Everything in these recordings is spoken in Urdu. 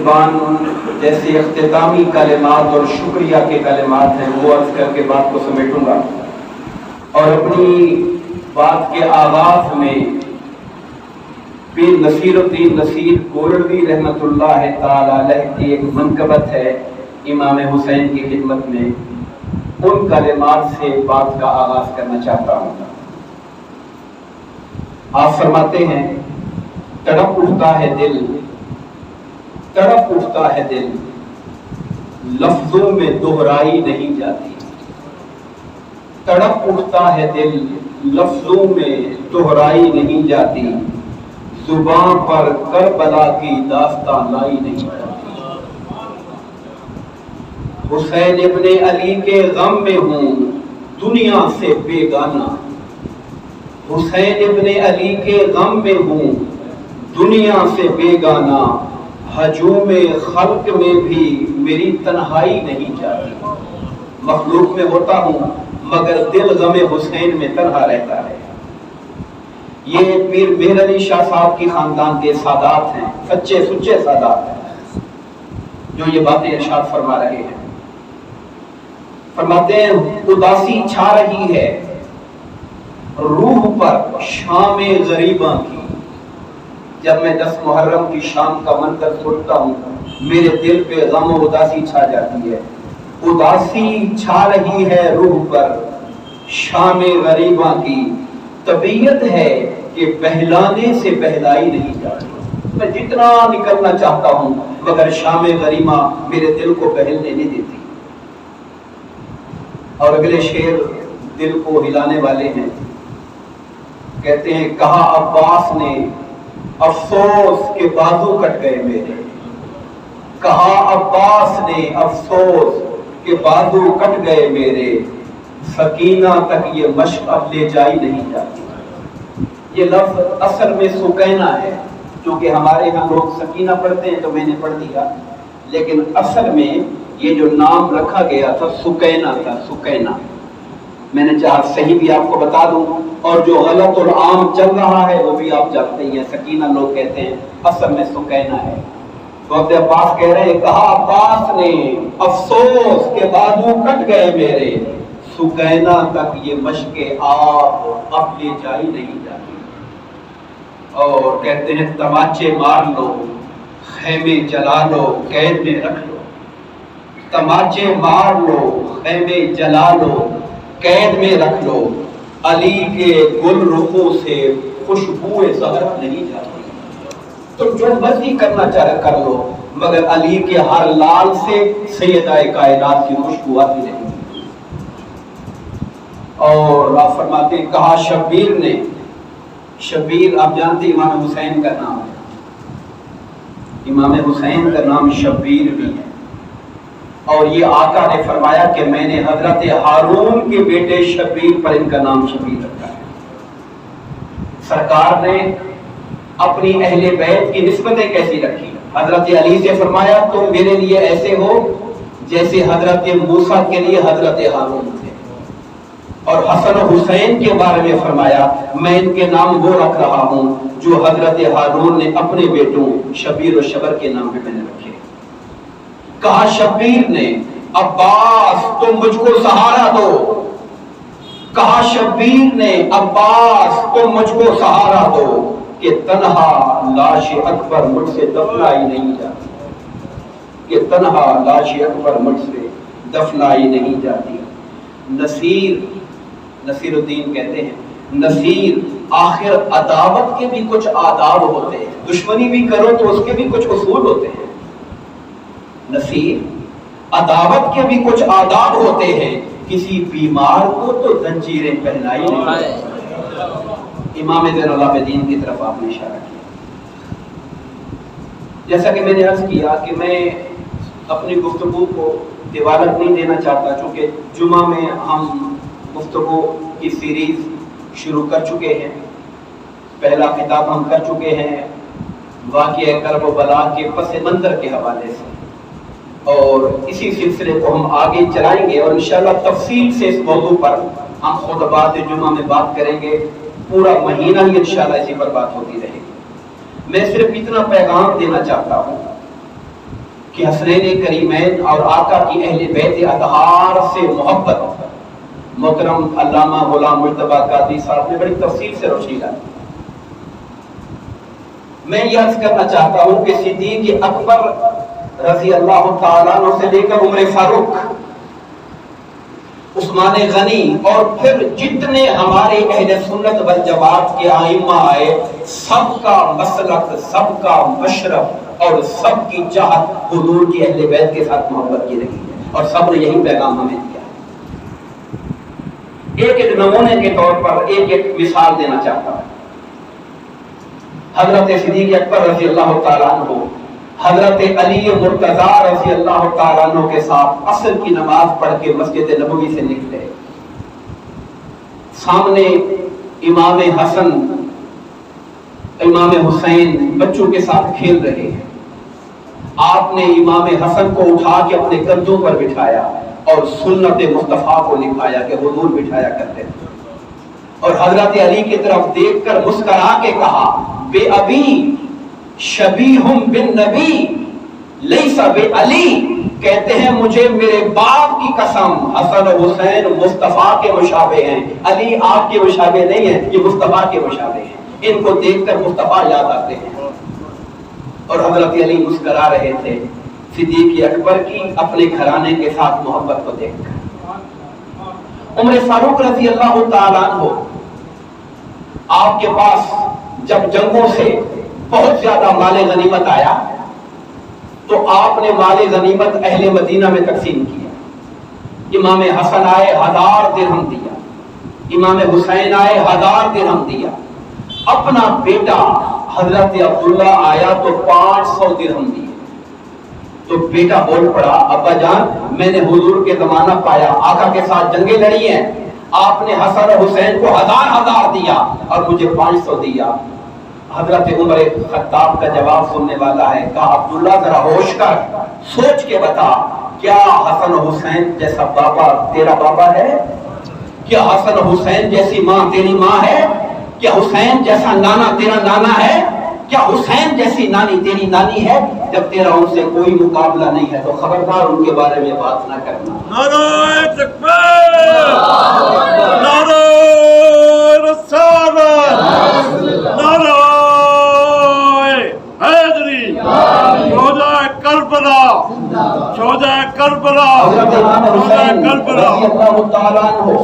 میزبان جیسے اختتامی کلمات اور شکریہ کے کلمات ہیں وہ عرض کر کے بات کو سمیٹوں گا، اور اپنی بات کے آغاز میں پیر نصیر الدین نصیر گولڑوی رحمۃ اللہ تعالی علیہ کی ایک منقبت ہے امام حسین کی خدمت میں، ان کلمات سے بات کا آغاز کرنا چاہتا ہوں۔ آپ فرماتے ہیں تڑپ اٹھتا ہے دل، تڑپ اٹھتا ہے دل، لفظوں میں دہرائی نہیں جاتی، تڑپ اٹھتا ہے دل، لفظوں میں دہرائی نہیں جاتی، زبان پر کربلا کی داستان لائی نہیں جاتی۔ حسین ابن علی کے غم میں ہوں دنیا سے بیگانہ، حسین ابن علی کے غم میں ہوں دنیا سے بیگانہ، ہجوم خلق میں بھی میری تنہائی نہیں جاتی۔ مخلوق میں ہوتا ہوں مگر دل غم حسین میں تنہا رہتا ہے۔ یہ پیر مہر علی شاہ صاحب کی خاندان کے سادات ہیں، سچے سچے سادات ہیں جو یہ باتیں ارشاد فرما رہے ہیں۔ فرماتے ہیں اداسی چھا رہی ہے روح پر شام غریباں کی، جب میں 10 محرم کی شام کا منظر سنتا ہوں میرے دل پہ غم و اداسی چھا جاتی ہے۔ اداسی چھا رہی ہے روح پر شام غریباں کی، طبیعت ہے کہ بہلانے سے بہلائی نہیں جاتی۔ میں جتنا نکلنا چاہتا ہوں مگر شام غریباں میرے دل کو بہلنے نہیں دیتی۔ اور اگلے شعر دل کو ہلانے والے ہیں، کہتے ہیں کہا عباس نے افسوس کے بازو کٹ گئے میرے، کہا عباس نے افسوس کے بازو کٹ گئے میرے، سکینہ تک یہ مشق اب لے جائی نہیں جاتی۔ یہ لفظ اصل میں سکینہ ہے، چونکہ ہمارے ہم لوگ سکینہ پڑھتے ہیں تو میں نے پڑھ دیا، لیکن اصل میں یہ جو نام رکھا گیا تھا سکینہ تھا، سکینہ۔ میں نے چاہا صحیح بھی آپ کو بتا دوں، اور جو غلط اور عام چل رہا ہے وہ بھی آپ جانتے ہیں، سکینہ لوگ کہتے ہیں، اصل میں سکینہ ہے۔ تو عبد عباس کہہ رہے ہیں کہا عباس نے افسوس کے بازو کٹ گئے میرے، سکینہ تک یہ مشق آپ اب لے جائی نہیں جاتی۔ اور کہتے ہیں تماچے مار لو خیمے جلا لو قید میں رکھ لو، تماچے مار لو خیمے جلا لو قید میں رکھ لو، علی کے گل رخوں سے خوشبو زہرت نہیں جاتی۔ تم جو مرضی کرنا چاہے کر لو مگر علی کے ہر لال سے سیدہ کائنات کی خوشبو آتی نہیں۔ اور آپ فرماتے ہیں کہا شبیر نے، شبیر آپ جانتے ہیں امام حسین کا نام ہے، امام حسین کا نام شبیر بھی ہے، اور یہ آقا نے فرمایا کہ میں نے حضرت ہارون کے بیٹے شبیر پر ان کا نام شبیر رکھا ہے۔ سرکار نے اپنی اہل بیت کی نسبتیں کیسی رکھی؟ حضرت علی سے فرمایا تم میرے لیے ایسے ہو جیسے حضرت موسیٰ کے لیے حضرت ہارون تھے، اور حسن و حسین کے بارے میں فرمایا میں ان کے نام وہ رکھ رہا ہوں جو حضرت ہارون نے اپنے بیٹوں شبیر و شبر کے نام پہ میں نے رکھے۔ کہا شبیر نے عباس تم مجھ کو سہارا دو، کہا شبیر نے عباس تم مجھ کو سہارا دو، کہ تنہا لاش اکبر مجھ سے دفنائی نہیں جاتی، کہ تنہا لاش اکبر مجھ سے دفنائی نہیں جاتی۔ نصیر الدین کہتے ہیں نصیر آخر عداوت کے بھی کچھ آداب ہوتے ہیں، دشمنی بھی کرو تو اس کے بھی کچھ اصول ہوتے ہیں۔ نصیر عداوت کے بھی کچھ آداب ہوتے ہیں، کسی بیمار کو تو زنجیریں پہنائی نہیں۔ امام زین العابدین کی طرف آپ نے اشارہ کیا۔ جیسا کہ میں نے عرض کیا کہ میں اپنی گفتگو کو طوالت نہیں دینا چاہتا، چونکہ جمعہ میں ہم گفتگو کی سیریز شروع کر چکے ہیں، پہلا خطاب ہم کر چکے ہیں واقعہ کرب و بلا کے پس منظر کے حوالے سے، اور اسی سلسلے کو ہم آگے چلائیں گے، اور انشاءاللہ تفصیل سے اس موضوع پر ہم خطبات جمعہ میں بات کریں گے، پورا مہینہ ہی انشاءاللہ اسی پر بات ہوتی رہے گی۔ میں صرف اتنا پیغام دینا چاہتا ہوں کہ حسنین کریمین اور آقا کی اہل بیت اطہار سے محبت محترم علامہ غلام مجتبیٰ قادری صاحب نے بڑی تفصیل سے روشنی ڈالی۔ میں یہ عرض کرنا چاہتا ہوں کہ صدیق اکبر رضی اللہ تعالیٰ عنہ سے لے کر عمر فاروق، عثمان غنی اور پھر جتنے ہمارے اہل سنت والجماعت کے ائمہ آئے، سب کا مسلک، سب کا مشرب اور سب کی چاہت حضور کی اہل بیت کے ساتھ محبت کی رہی ہے، اور سب نے یہی پیغام ہمیں دیا ہے۔ ایک نمونے کے طور پر ایک مثال دینا چاہتا ہوں۔ حضرت صدیق اکبر رضی اللہ تعالیٰ عنہ حضرت علی مرتضیٰ رضی اللہ تعالیٰ عنہ کے ساتھ عصر کی نماز پڑھ کے مسجد نبوی سے نکلے۔ سامنے امام حسن، امام حسین بچوں کے ساتھ کھیل رہے ہیں۔ آپ نے امام حسن کو اٹھا کے اپنے کندھوں پر بٹھایا اور سنت مصطفیٰ کو نبھایا کہ حضور بٹھایا کرتے تھے، اور حضرت علی کی طرف دیکھ کر مسکرا کے کہا بے ابی شبیہم بالنبی لیس بے علی، کہتے ہیں مجھے میرے باپ کی قسم حسن و حسین مصطفیٰ کے مشابہ ہیں، علی آپ کے مشابہ نہیں ہیں، یہ مصطفیٰ کے مشابہ ہیں۔ ان کو دیکھ کر مصطفیٰ یاد آتے ہیں، اور حضرت علی مسکرا رہے تھے صدیق اکبر کی اپنے گھرانے کے ساتھ محبت کو دیکھ کر۔ عمر فاروق رضی اللہ تعالیٰ عنہ، آپ کے پاس جب جنگوں سے بہت زیادہ مال غنیمت آیا تو آپ نے مال غنیمت اہل مدینہ میں تقسیم کیا۔ امام حسن آئے 1000 درہم دیا، امام حسین آئے 1000 درہم دیا، اپنا بیٹا حضرت عبداللہ آیا تو 500 درہم دیے۔ تو بیٹا بول پڑا ابا جان میں نے حضور کے زمانہ پایا، آقا کے ساتھ جنگیں لڑی ہیں، آپ نے حسن و حسین کو 1000 دیا اور مجھے 500 دیا۔ حضرت عمر خطاب کا جواب سننے والا ہے، کہا عبداللہ ذرا ہوش کر سوچ کے بتا، کیا حسن و حسین جیسا بابا تیرا بابا ہے؟ کیا حسن و حسین جیسی ماں تیری ماں ہے؟ کیا حسین جیسا نانا تیرا نانا ہے؟ کیا حسین جیسی نانی تیری نانی ہے؟ جب تیرا ان سے کوئی مقابلہ نہیں ہے تو خبردار ان کے بارے میں بات نہ کرنا۔ نعرہ تکبیر، نعرہ رسالت، نعرہ حیدری، شہداء کربلا، شہداء کربلا، حضرت امام حسین کربلا رضی اللہ تعالیٰ عنہ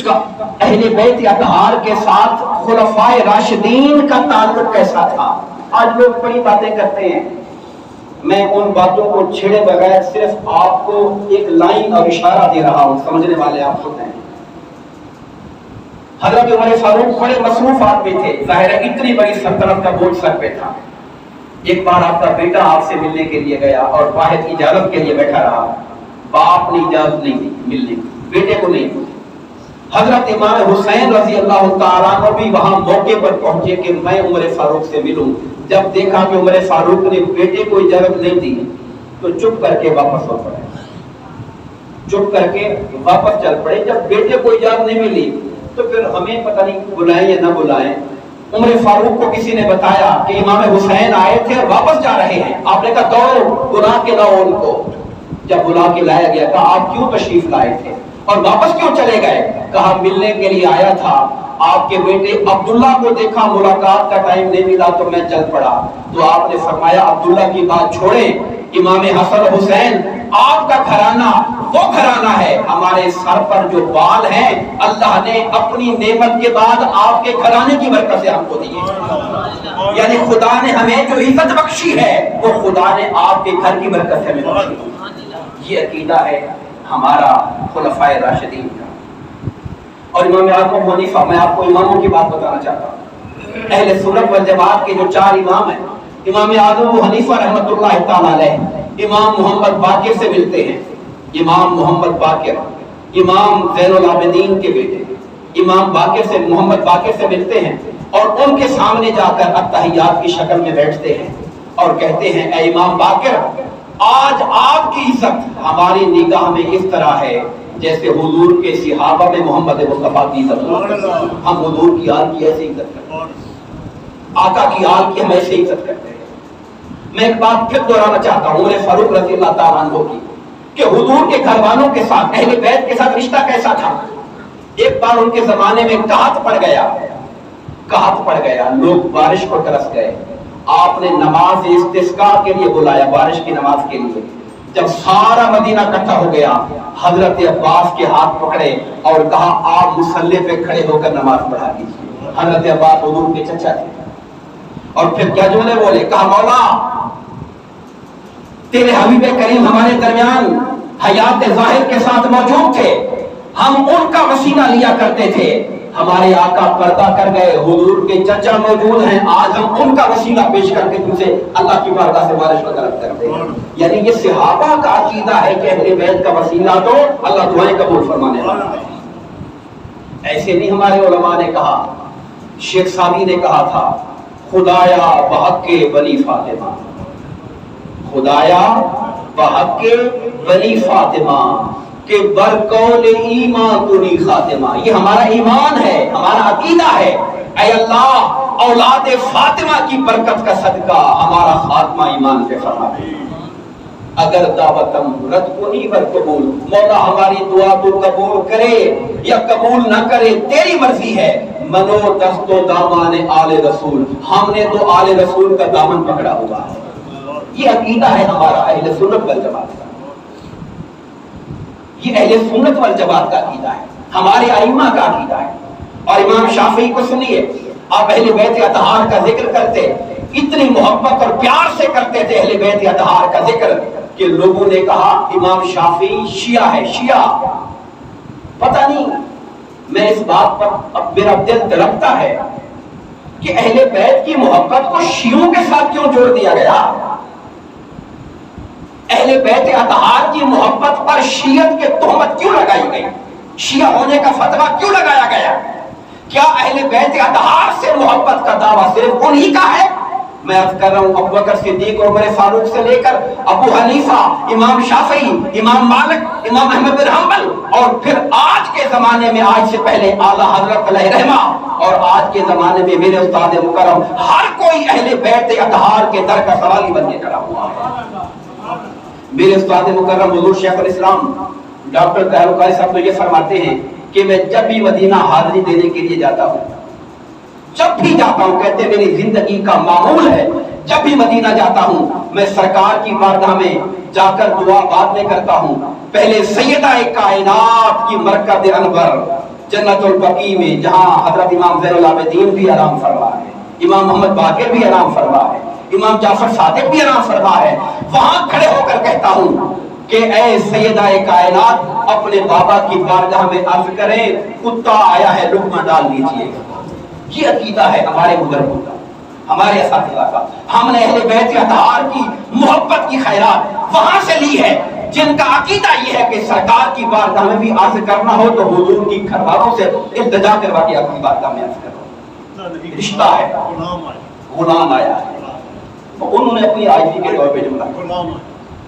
کا اہل بیت اطہار کے ساتھ خلفائے راشدین کا تعلق کیسا تھا؟ آج لوگ بڑی باتیں کرتے ہیں، میں ان باتوں کو چھیڑے بغیر صرف آپ کو ایک لائن اور اشارہ دے رہا ہوں، سمجھنے والے آپ سنتے ہیں۔ حضرت عمر فاروق بڑے مصروف آدمی تھے، ظاہر ہے اتنی بڑی سلطنت کا بوجھ سر پہ تھا۔ ایک بار آپ کا بیٹا آپ سے ملنے کے لیے گیا اور واحد اجازت کے لیے بیٹھا رہا، باپ نے اجازت نہیں دی ملنے کی، بیٹے کو نہیں دی۔ حضرت امام حسین رضی اللہ تعالیٰ عنہ بھی وہاں موقع پر پہنچے کہ میں عمر فاروق سے ملوں۔ جب دیکھا کہ عمر فاروق نے بیٹے کو اجازت نہیں دی تو چپ کر کے واپس ہو پڑے، چپ کر کے واپس چل پڑے۔ جب بیٹے کو اجازت نہیں ملی تو پھر ہمیں پتہ نہیں بلائیں یا نہ بلائیں۔ عمر فاروق کو کسی نے بتایا کہ امام حسین آئے تھے اور واپس جا رہے ہیں، آپ نے کہا دوڑو بلا کے لاؤ ان کو۔ جب بلا کے لایا گیا کہا آپ کیوں تشریف لائے تھے اور واپس کیوں چلے گئے؟ کہا ملنے کے لیے آیا تھا، آپ کے بیٹے عبداللہ کو دیکھا، ملاقات کا ٹائم نہیں ملا تو میں چل پڑا۔ تو آپ نے فرمایا عبداللہ کی بات چھوڑیں، امام حسن حسین آپ کا گھرانہ وہ گھرانہ ہے، ہمارے سر پر جو بال ہیں اللہ نے اپنی نعمت کے بعد آپ کے گھرانے کی برکت سے ہم کو دیے، یعنی خدا نے ہمیں جو عزت بخشی ہے وہ خدا نے آپ کے گھر کی برکت سے ہمیں بخشی۔ یہ عقیدہ ہے ہمارا خلفائے راشدین کا۔ اور امام اعظم ابو حنیفہ، میں آپ کو اماموں کی بات بتانا چاہتا ہوں، اہل سنت والجماعت کے جو 4 امام ہیں، امام اعظم ابو حنیفہ رحمۃ اللہ تعالی علیہ امام محمد باقر سے ملتے ہیں۔ امام محمد باقر امام زین العابدین کے بیٹے امام باقر سے، محمد باقر سے ملتے ہیں اور ان کے سامنے جا کر اتحیات کی شکل میں بیٹھتے ہیں اور کہتے ہیں اے امام باقر، آج آپ کی عزت ہماری نگاہ میں اس طرح ہے جیسے حضور کے صحابہ میں محمد مصطفیٰ کی عزت ہے۔ ہم حضور کی آل کی ایسے عزت کرتے ہیں، آقا کی آل کی ہم ایسے عزت کرتے ہیں۔ میں ایک بات پھر دوہرانا چاہتا ہوں عمر فاروق رضی اللہ تعالیٰ عنہ کی کہ حضور کے گھر والوں کے ساتھ اہل بیت کے ساتھ رشتہ کیسا تھا. ایک بار ان کے زمانے میں قحط پڑ گیا, لوگ بارش کو ترس گئے. آپ نے نماز استسقاء کے لیے بلایا, بارش کی نماز کے لیے. جب سارا مدینہ اکٹھا ہو گیا, حضرت عباس کے ہاتھ پکڑے اور کہا آپ مصلی پہ کھڑے ہو کر نماز پڑھا دیجیے. حضرت عباس حضور کے چچا تھے. اور پھر کیا جملے بولے, کہا مولا تیرے حبیب کریم ہمارے درمیان حیات ظاہر کے ساتھ موجود تھے, ہم ان کا وسیلہ لیا کرتے تھے. ہمارے آقا پردہ کر گئے, حضور کے چچا موجود ہیں, آج ہم ان کا وسیلہ پیش کر کے تم سے اللہ کی بارگاہ سے بارش کو طلب کرتے ہیں. یعنی یہ صحابہ کا عقیدہ ہے کہ اہل بیت کا وسیلہ تو اللہ دعائیں قبول فرمانے والا ہے. ایسے نہیں ہمارے علماء نے کہا, شیخ ساوی نے کہا تھا خدایا بحق بنی فاطمہ, خدایا بحق بنی فاطمہ کہ برقول ایمان کنی خاتمہ. یہ ہمارا ایمان ہے, ہمارا عقیدہ ہے. اے اللہ اولاد فاطمہ کی برکت کا صدقہ ہمارا خاتمہ ایمان پہ فرما دے. اگر دعوتم رد کنی ور قبول, مولا ہماری دعا تو قبول کرے یا قبول نہ کرے تیری مرضی ہے. منو دست و دامان آل رسول, ہم نے تو آل رسول کا دامن پکڑا ہوا ہے. یہ عقیدہ ہے ہمارا اہل سنت والجماعت کا, یہ اہل سنت والجماعت کا عقیدہ ہے, ہمارے ائمہ کا عقیدہ ہے. اور امام شافعی کو سنیے, آپ اہل بیت اطہار کا ذکر کرتے, اتنی محبت اور پیار سے کرتے تھے اہل بیت اطہار کا ذکر کہ لوگوں نے کہا امام شافعی شیعہ ہے. شیعہ پتہ نہیں, میں اس بات پر اب میرا دل تڑپتا ہے کہ اہل بیت کی محبت کو شیعوں کے ساتھ کیوں جوڑ دیا گیا. اہل بیت اطہار کی محبت پر شیعت کے تہمت کیوں لگائی گئی, شیعہ ہونے کا فتویٰ کیوں لگایا گیا. کیا اہل بیت اطہار سے محبت کا دعویٰ صرف انہی کا ہے؟ میں عرض کر رہا ہوں ابو بکر صدیق اور عمر فاروق سے لے کر ابو حنیفہ, امام شافعی, امام مالک, امام احمد بن حنبل, اور پھر آج کے زمانے میں, آج سے پہلے اعلیٰ حضرت علیہ رحمہ, اور آج کے زمانے میں میرے استاد مکرم, ہر کوئی اہل بیت اطہار کے در کا سوالی بن کے کھڑا ہوا ہے. میرے استاد مکرم حضور شیخ الاسلام ڈاکٹر طاہر القاری صاحب تو یہ فرماتے ہیں کہ میں جب بھی مدینہ حاضری دینے کے لیے جاتا ہوں, جب بھی جاتا ہوں, کہتے ہیں میری زندگی کا معمول ہے, جب بھی مدینہ جاتا ہوں میں سرکار کی بارگاہ میں جا کر دعا بعد میں کرتا ہوں. پہلے سیدہ کائنات کی مرکز انور جنت البقیع میں, جہاں حضرت امام زین العابدین بھی آرام فرما ہے, امام محمد باقر بھی آرام فرما ہے, امام جعفر صادق بھی آرام فرما ہے, وہاں کھڑے ہو کر کہتا ہوں کہ اے سیدہ کائنات اپنے بابا کی بارگاہ میں عرض کریں کتا آیا ہے لقمہ ڈال دیجئے. یہ عقیدہ ہے ہمارے بزرگوں کا, ہمارے اساتذہ کا. ہم نے اہل بیت اطہار کی محبت کی خیرات وہاں سے لی ہے جن کا عقیدہ یہ ہے کہ سرکار کی بارگاہ میں بھی عرض کرنا ہو تو حضور کی گھر والوں سے التجا کروا کے اپنی بارگاہ میں عرض کرو. رشتہ ہے, غلام آیا ہے, انہوں نے اپنی عاجزی کے طور پہ جملہ.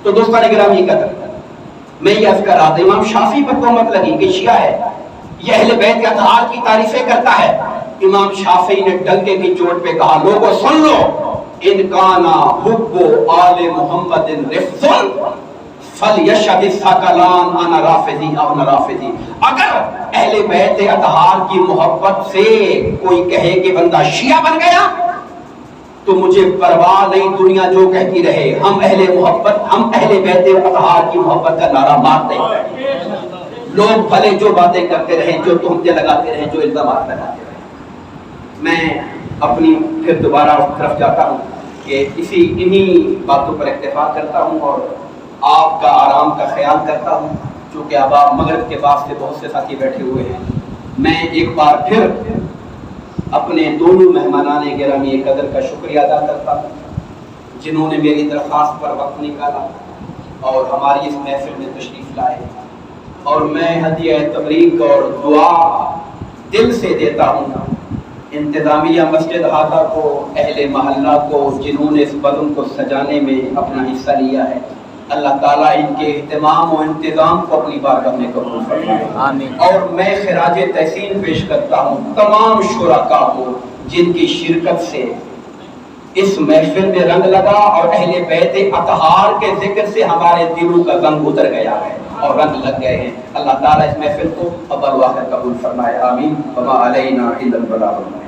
تو دوستان گرامی یہ قدر میں یہ عرض کر رہا تھا, امام شافعی پر تہمت لگی کہ شیعہ ہے, یہ اہل بیت اطہار کی تعریفیں کرتا ہے. امام شافعی نے ڈنکے کی چوٹ پہ کہا لوگوں سن لو, ان کانا حب آل محمد رفض فلیشہد الثقلان انا رافضی او نہ رافضی. اگر اہل بیت اطہار کی محبت سے کوئی کہے کہ بندہ شیعہ بن گیا تو مجھے پرواہ نہیں, دنیا جو کہتی رہے, ہم اہل بیت اطہار کی محبت کا نعرہ مارتے ہیں. لوگ بھلے جو باتیں کرتے رہیں, جو تہمتیں لگاتے رہیں, جو الزامات لگاتے رہیں. میں اپنی پھر دوبارہ اس طرف جاتا ہوں کہ انہی باتوں پر اکتفا کرتا ہوں اور آپ کا آرام کا خیال کرتا ہوں. چونکہ اب آپ مغرب کے بعد سے بہت سے ساتھی بیٹھے ہوئے ہیں, میں ایک بار پھر اپنے دونوں مہمانان گرامی قدر کا شکریہ ادا کرتا ہوں جنہوں نے میری درخواست پر وقت نکالا اور ہماری اس محفل میں تشریف لائے. اور میں ہدیہ تبریک اور دعا دل سے دیتا ہوں انتظامیہ مسجد احاطہ کو, اہل محلہ کو, جنہوں نے اس بدن کو سجانے میں اپنا حصہ لیا ہے. اللہ تعالیٰ ان کے اہتمام و انتظام کو اپنی بارگاہ میں قبول فرمائے. اور میں خراج تحسین پیش کرتا ہوں تمام شرکاء کو جن کی شرکت سے اس محفل میں رنگ لگا اور اہل بیت اطہار کے ذکر سے ہمارے دلوں کا رنگ اتر گیا ہے اور رنگ لگ گئے ہیں. اللہ تعالیٰ اس محفل کو اول و آخر قبول فرمائے. آمین. وما علینا الا البلاغ.